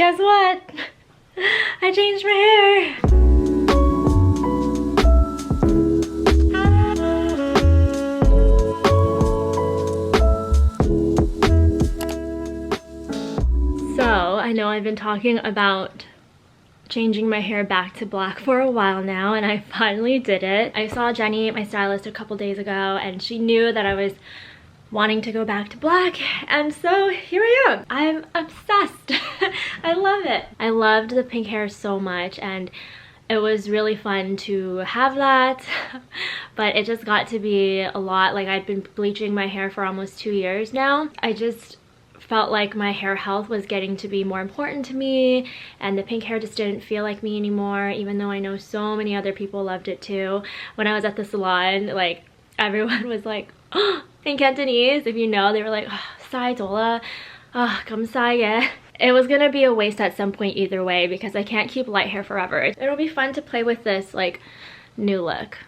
Guess what? I changed my hair. So, I know I've been talking about changing my hair back to black for a while now, and I finally did it. I saw Jenny, my stylist, a couple days ago, and she knew that I was wanting to go back to black, and so here I am. I'm obsessed. I love it. I loved the pink hair so much, and it was really fun to have that, but it just got to be a lot. Like, I'd been bleaching my hair for almost 2 years now. I just felt like my hair health was getting to be more important to me, and the pink hair just didn't feel like me anymore, even though I know so many other people loved it too. When I was at the salon, like, everyone was like, oh, in Cantonese, if you know, they were like, oh, Sai Dola, oh, kamsaye. It was gonna be a waste at some point either way, because I can't keep light hair forever. It'll be fun to play with this like new look,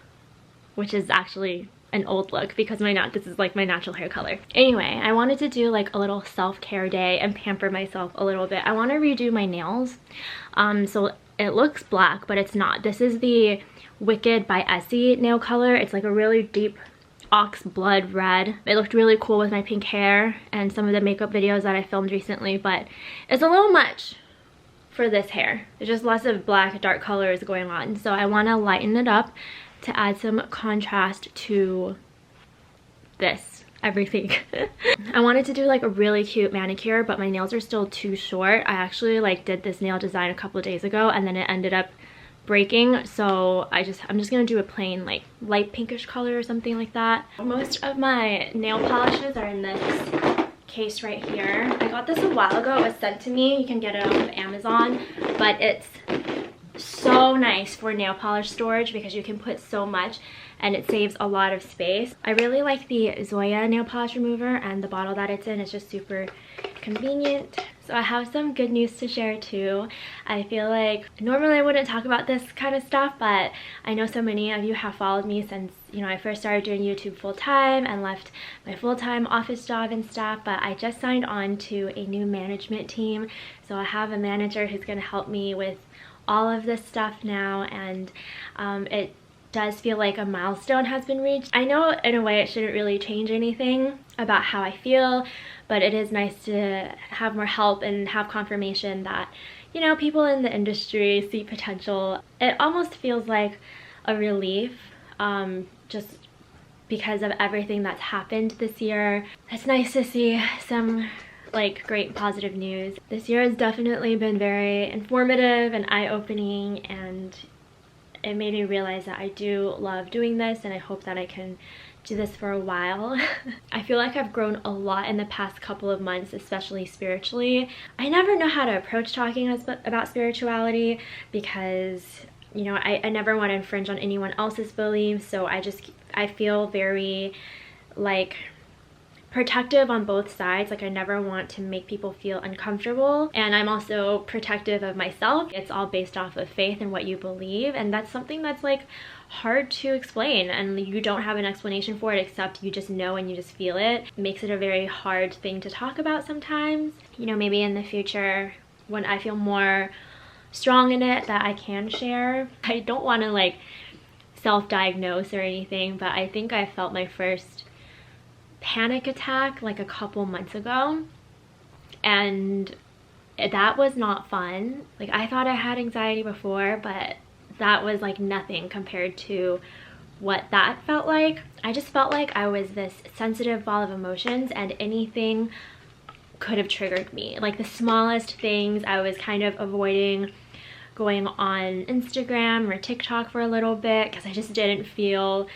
which is actually an old look because this is like my natural hair color. Anyway, I wanted to do like a little self-care day and pamper myself a little bit. I want to redo my nails. So it looks black, but it's not. This is the Wicked by Essie nail color. It's like a really deep ox blood red. It looked really cool with my pink hair and some of the makeup videos that I filmed recently, but it's a little much for this hair. There's just lots of black dark colors going on, so I want to lighten it up to add some contrast to everything. I wanted to do like a really cute manicure, but my nails are still too short. I actually like did this nail design a couple of days ago, and then it ended up breaking, so I'm just gonna do a plain like light pinkish color or something like that. Most of my nail polishes are in this case right here. I got this a while ago. It was sent to me. You can get it off of Amazon, but it's so nice for nail polish storage because you can put so much and it saves a lot of space. I really like the Zoya nail polish remover, and the bottle that it's in is just super convenient. So I have some good news to share too. I feel like normally I wouldn't talk about this kind of stuff, but I know so many of you have followed me since, you know, I first started doing YouTube full-time and left my full-time office job and stuff, but I just signed on to a new management team. So I have a manager who's going to help me with all of this stuff now, and it does feel like a milestone has been reached. I know in a way it shouldn't really change anything about how I feel, but it is nice to have more help and have confirmation that, you know, people in the industry see potential. It almost feels like a relief, just because of everything that's happened this year. It's nice to see some like great positive news. This year has definitely been very informative and eye-opening, and it made me realize that I do love doing this, and I hope that I can do this for a while. I feel like I've grown a lot in the past couple of months, especially spiritually. I never know how to approach talking about spirituality because, you know, I never want to infringe on anyone else's beliefs, so I feel very like protective on both sides. Like, I never want to make people feel uncomfortable, and I'm also protective of myself. It's all based off of faith and what you believe, and that's something that's like hard to explain, and you don't have an explanation for it except you just know and you just feel it. It makes it a very hard thing to talk about sometimes. You know, maybe in the future when I feel more strong in it that I can share. I don't want to like self-diagnose or anything, but I think I felt my first panic attack like a couple months ago, and that was not fun. Like, I thought I had anxiety before, but that was like nothing compared to what that felt like. I just felt like I was this sensitive ball of emotions, and anything could have triggered me. Like the smallest things. I was kind of avoiding going on Instagram or TikTok for a little bit because I just didn't feel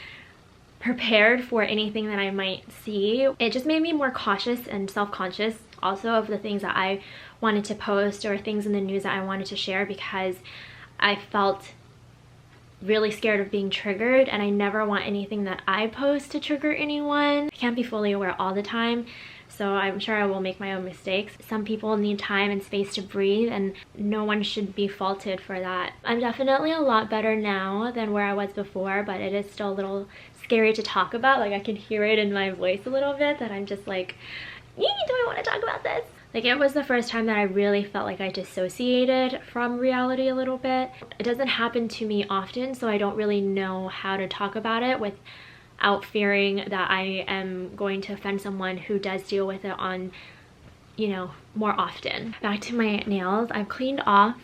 prepared for anything that I might see. It just made me more cautious and self-conscious also of the things that I wanted to post or things in the news that I wanted to share, because I felt really scared of being triggered, and I never want anything that I post to trigger anyone. I can't be fully aware all the time, so I'm sure I will make my own mistakes. Some people need time and space to breathe, and no one should be faulted for that. I'm definitely a lot better now than where I was before, but it is still a little scary to talk about. Like, I can hear it in my voice a little bit that I'm just like, do I want to talk about this? Like, it was the first time that I really felt like I dissociated from reality a little bit. It doesn't happen to me often, so I don't really know how to talk about it without fearing that I am going to offend someone who does deal with it on, you know, more often. Back to my nails. I've cleaned off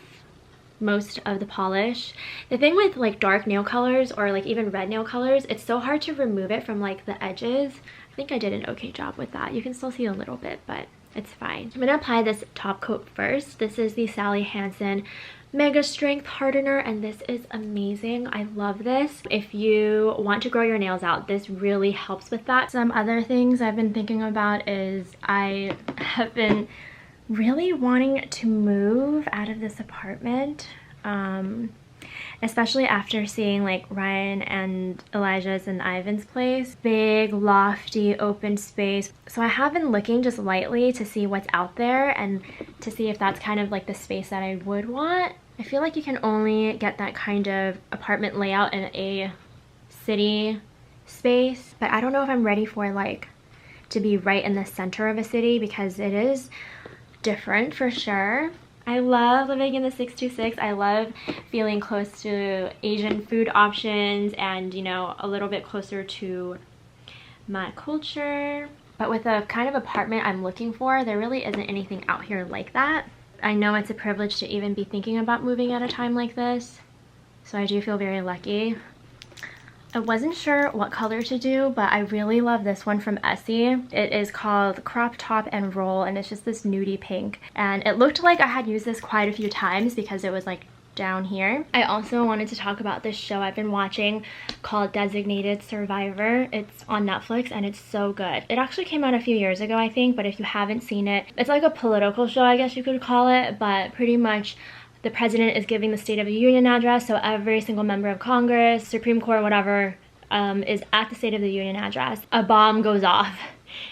most of the polish. The thing with like dark nail colors or like even red nail colors, it's so hard to remove it from like the edges. I think I did an okay job with that. You can still see a little bit, but it's fine. I'm gonna apply this top coat first. This is the Hansen Mega Strength Hardener, and this is amazing. I love this. If you want to grow your nails out, this really helps with that. Some other things I've been thinking about is I have been really wanting to move out of this apartment, especially after seeing like Ryan and Elijah's and Ivan's place. Big, lofty, open space. So I have been looking just lightly to see what's out there and to see if that's kind of like the space that I would want. I feel like you can only get that kind of apartment layout in a city space, but I don't know if I'm ready for like to be right in the center of a city, because it is different for sure. I love living in the 626. I love feeling close to Asian food options and, you know, a little bit closer to my culture. But with the kind of apartment I'm looking for, there really isn't anything out here like that. I know it's a privilege to even be thinking about moving at a time like this, so I do feel very lucky. I wasn't sure what color to do, but I really love this one from Essie. It is called Crop Top and Roll, and it's just this nudie pink. And it looked like I had used this quite a few times because it was like down here. I also wanted to talk about this show I've been watching called Designated Survivor. It's on Netflix and it's so good. It actually came out a few years ago, I think, but if you haven't seen it, it's like a political show, I guess you could call it, but pretty much the president is giving the State of the Union address, so every single member of Congress, Supreme Court, whatever, is at the State of the Union address. A bomb goes off.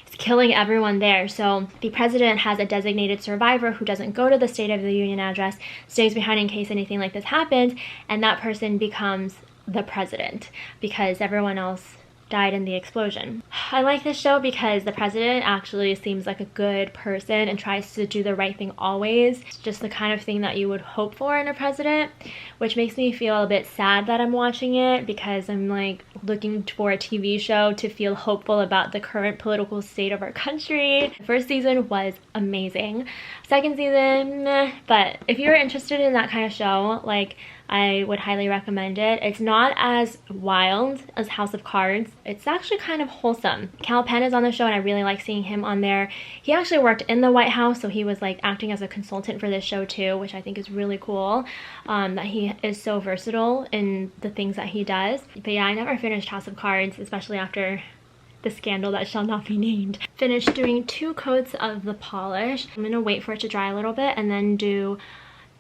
It's killing everyone there. So the president has a designated survivor who doesn't go to the State of the Union address, stays behind in case anything like this happens, and that person becomes the president because everyone else died in the explosion. I like this show because the president actually seems like a good person and tries to do the right thing always. It's just the kind of thing that you would hope for in a president, which makes me feel a bit sad that I'm watching it because I'm like looking for a TV show to feel hopeful about the current political state of our country. The first season was amazing. Second season, meh. But if you're interested in that kind of show, like, I would highly recommend it. It's not as wild as House of Cards. It's actually kind of wholesome. Cal Penn is on the show and I really like seeing him on there. He actually worked in the White House, so he was like acting as a consultant for this show too, which I think is really cool, that he is so versatile in the things that he does. But yeah, I never finished House of Cards, especially after the scandal that shall not be named. Finished doing 2 coats of the polish. I'm gonna wait for it to dry a little bit and then do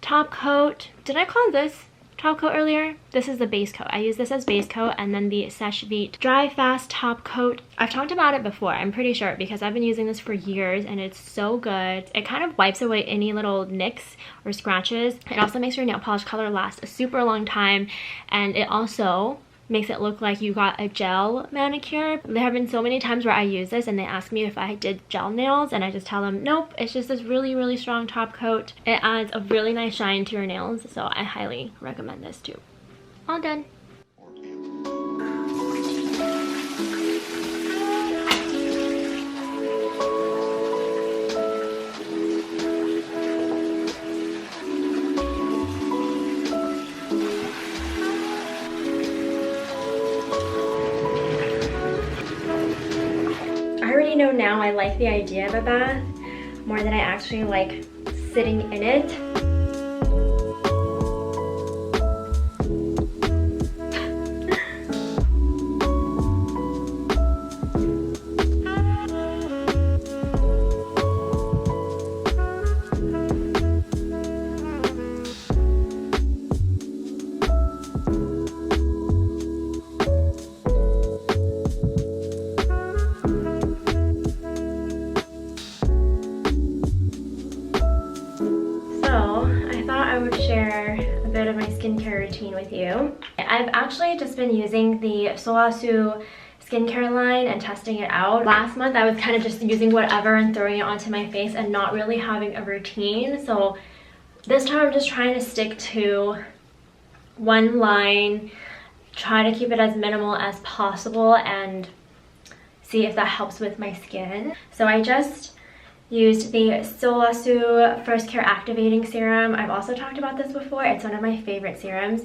top coat. Did I call this top coat earlier? This is the base coat. I use this as base coat, and then the Seche Vite Dry Fast top coat. I've talked about it before, I'm pretty sure, because I've been using this for years and it's so good. It kind of wipes away any little nicks or scratches. It also makes your nail polish color last a super long time, and it also makes it look like you got a gel manicure. There have been so many times where I use this and they ask me if I did gel nails, and I just tell them nope, it's just this really, really strong top coat. It adds a really nice shine to your nails, so I highly recommend this too. All done. I know now I like the idea of a bath more than I actually like sitting in it. Skincare routine with you. I've actually just been using the Soasu skincare line and testing it out. Last month I was kind of just using whatever and throwing it onto my face and not really having a routine. So this time I'm just trying to stick to one line, try to keep it as minimal as possible and see if that helps with my skin. So I just used the Solasu First Care Activating Serum. I've also talked about this before. It's one of my favorite serums.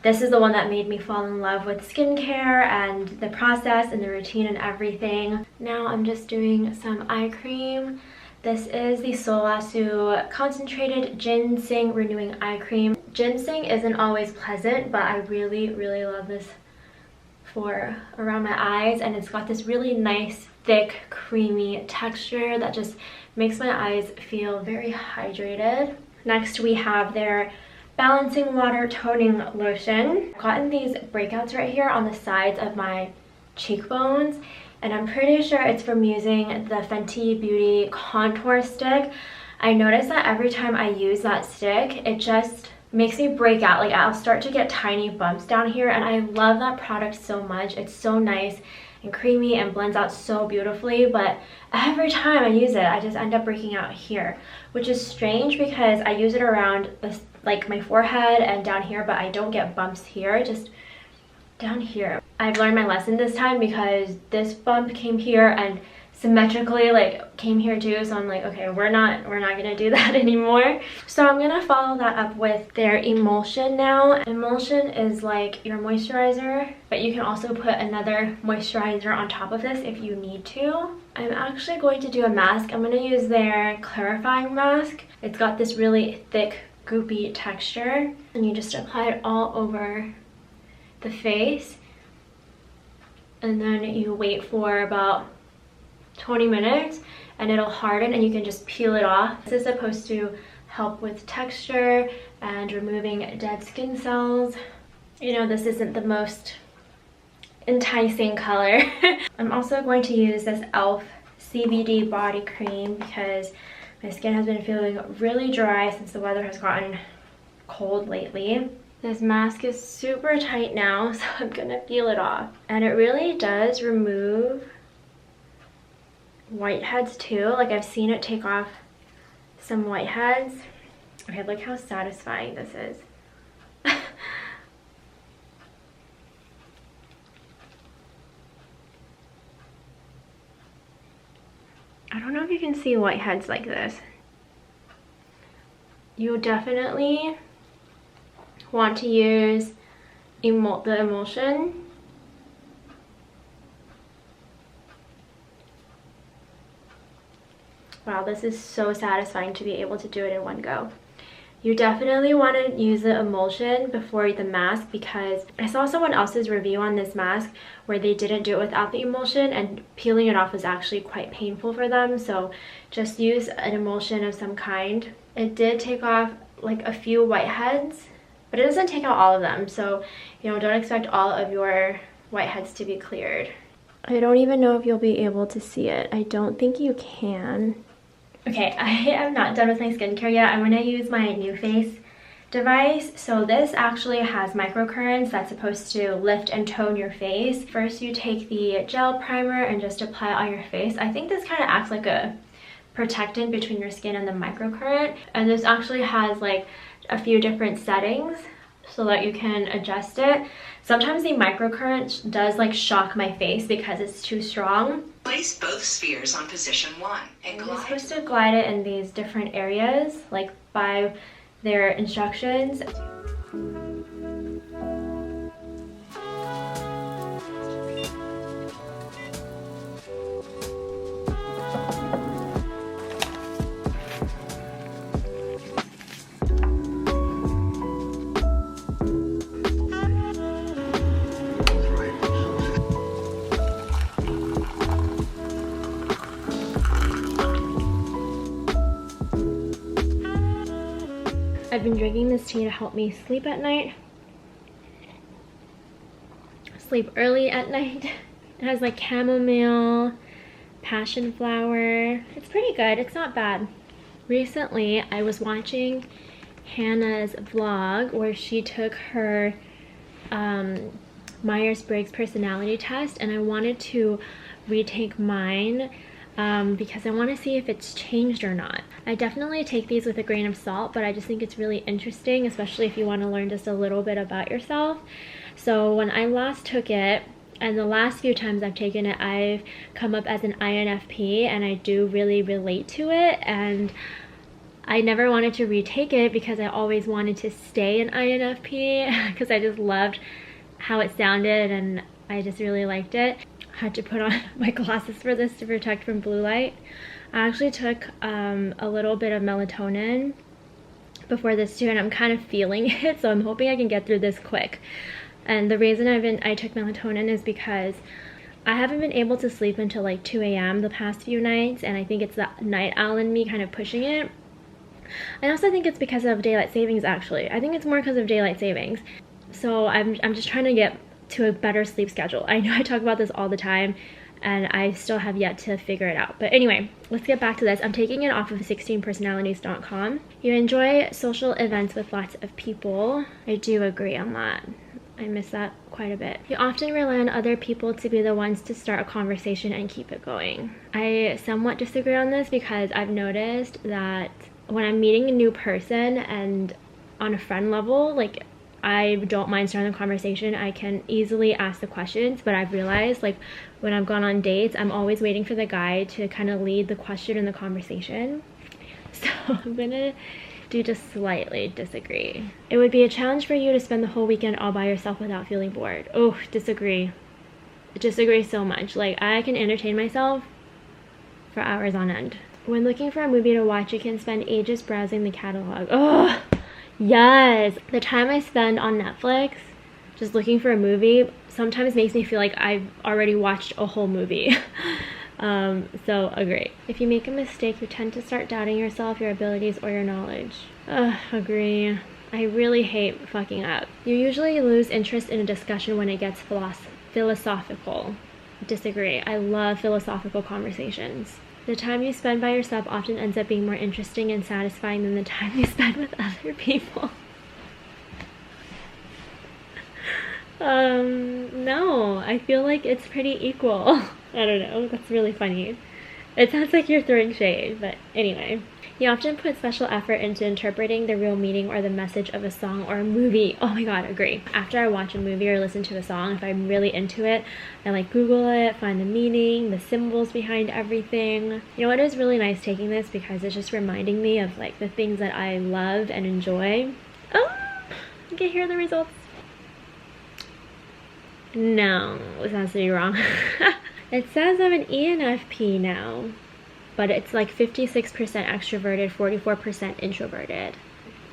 This is the one that made me fall in love with skincare and the process and the routine and everything. Now I'm just doing some eye cream. This is the Solasu Concentrated Ginseng Renewing Eye Cream. Ginseng isn't always pleasant, but I really love this for around my eyes, and it's got this really nice, thick, creamy texture that just makes my eyes feel very hydrated. Next we have their Balancing Water Toning Lotion. I've gotten these breakouts right here on the sides of my cheekbones, and I'm pretty sure it's from using the Fenty Beauty contour stick. I notice that every time I use that stick, it just makes me break out. Like, I'll start to get tiny bumps down here, and I love that product so much. It's so nice and creamy and blends out so beautifully, but every time I use it, I just end up breaking out here, which is strange because I use it around this, like my forehead and down here, but I don't get bumps here, just down here. I've learned my lesson this time because this bump came here and symmetrically like came here too, so I'm like, okay, we're not gonna do that anymore. So I'm gonna follow that up with their emulsion now. Emulsion is like your moisturizer, but you can also put another moisturizer on top of this if you need to. I'm actually going to do a mask. I'm gonna use their clarifying mask. It's got this really thick goopy texture, and you just apply it all over the face, and then you wait for about 20 minutes and it'll harden and you can just peel it off. This is supposed to help with texture and removing dead skin cells. You know, this isn't the most enticing color. I'm also going to use this e.l.f. CBD body cream because my skin has been feeling really dry since the weather has gotten cold lately. This mask is super tight now, so I'm gonna peel it off. And it really does remove whiteheads too. Like, I've seen it take off some whiteheads. Okay, look how satisfying this is. I don't know if you can see whiteheads like this. You definitely want to use the emulsion. Wow, this is so satisfying to be able to do it in one go. You definitely want to use the emulsion before the mask because I saw someone else's review on this mask where they didn't do it without the emulsion and peeling it off was actually quite painful for them. So just use an emulsion of some kind. It did take off like a few whiteheads, but it doesn't take out all of them. So, you know, don't expect all of your whiteheads to be cleared. I don't even know if you'll be able to see it. I don't think you can. Okay, I am not done with my skincare yet. I'm gonna use my New Face device. So this actually has microcurrents that's supposed to lift and tone your face. First you take the gel primer and just apply it on your face. I think this kind of acts like a protectant between your skin and the microcurrent. And this actually has like a few different settings so that you can adjust it. Sometimes the microcurrent does like shock my face because it's too strong. Place both spheres on position 1 and You're supposed to glide it in these different areas, like by their instructions. I've been drinking this tea to help me sleep at night. Sleep early at night. It has like chamomile, passion flower. It's pretty good, it's not bad. Recently, I was watching Hannah's vlog where she took her Myers-Briggs personality test, and I wanted to retake mine because I want to see if it's changed or not. I definitely take these with a grain of salt, but I just think it's really interesting, especially if you want to learn just a little bit about yourself. So when I last took it, and the last few times I've taken it, I've come up as an INFP, and I do really relate to it, and I never wanted to retake it because I always wanted to stay an INFP because I just loved how it sounded and I just really liked it. I had to put on my glasses for this to protect from blue light. I actually took a little bit of melatonin before this too, and I'm kind of feeling it, so I'm hoping I can get through this quick. And the reason I took melatonin is because I haven't been able to sleep until like 2 a.m. the past few nights, and I think it's the night owl in me kind of pushing it. I also think it's because of daylight savings, actually. I think it's more because of daylight savings. So I'm just trying to get to a better sleep schedule. I know I talk about this all the time, and I still have yet to figure it out. But anyway, let's get back to this. I'm taking it off of 16personalities.com. You enjoy social events with lots of people. I do agree on that. I miss that quite a bit. You often rely on other people to be the ones to start a conversation and keep it going. I somewhat disagree on this because I've noticed that when I'm meeting a new person and on a friend level, like, I don't mind starting the conversation. I can easily ask the questions, but I've realized, like, when I've gone on dates, I'm always waiting for the guy to kind of lead the question in the conversation. So I'm gonna just slightly disagree. It would be a challenge for you to spend the whole weekend all by yourself without feeling bored. Oh, disagree. Disagree so much. Like, I can entertain myself for hours on end. When looking for a movie to watch, you can spend ages browsing the catalog. Oh, yes! The time I spend on Netflix just looking for a movie sometimes makes me feel like I've already watched a whole movie. So agree. If you make a mistake, you tend to start doubting yourself, your abilities, or your knowledge. Agree. I really hate fucking up. You usually lose interest in a discussion when it gets philosophical. Disagree. I love philosophical conversations. The time you spend by yourself often ends up being more interesting and satisfying than the time you spend with other people. No, I feel like it's pretty equal. I don't know, that's really funny. It sounds like you're throwing shade, but anyway. You often put special effort into interpreting the real meaning or the message of a song or a movie. Oh my god, agree. After I watch a movie or listen to a song, if I'm really into it, I like Google it, find the meaning, the symbols behind everything. You know what is really nice taking this because it's just reminding me of like the things that I love and enjoy. Oh, you can hear the results. No, this has to be wrong. It says I'm an ENFP now, but it's like 56% extroverted, 44% introverted.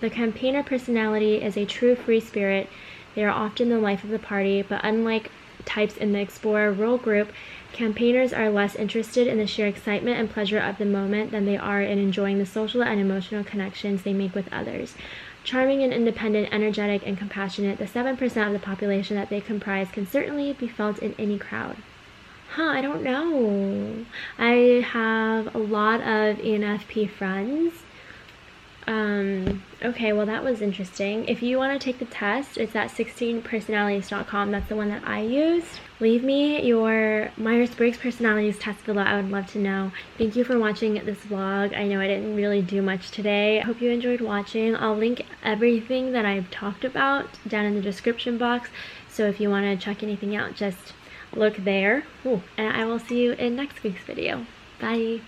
The campaigner personality is a true free spirit. They are often the life of the party, but unlike types in the explorer role group, campaigners are less interested in the sheer excitement and pleasure of the moment than they are in enjoying the social and emotional connections they make with others. Charming and independent, energetic and compassionate, the 7% of the population that they comprise can certainly be felt in any crowd. I don't know. I have a lot of ENFP friends. Okay, well that was interesting. If you want to take the test, it's at 16personalities.com. That's the one that I used. Leave me your Myers-Briggs personalities test below. I would love to know. Thank you for watching this vlog. I know I didn't really do much today. I hope you enjoyed watching. I'll link everything that I've talked about down in the description box. So if you want to check anything out, just look there. Ooh, and I will see you in next week's video. Bye.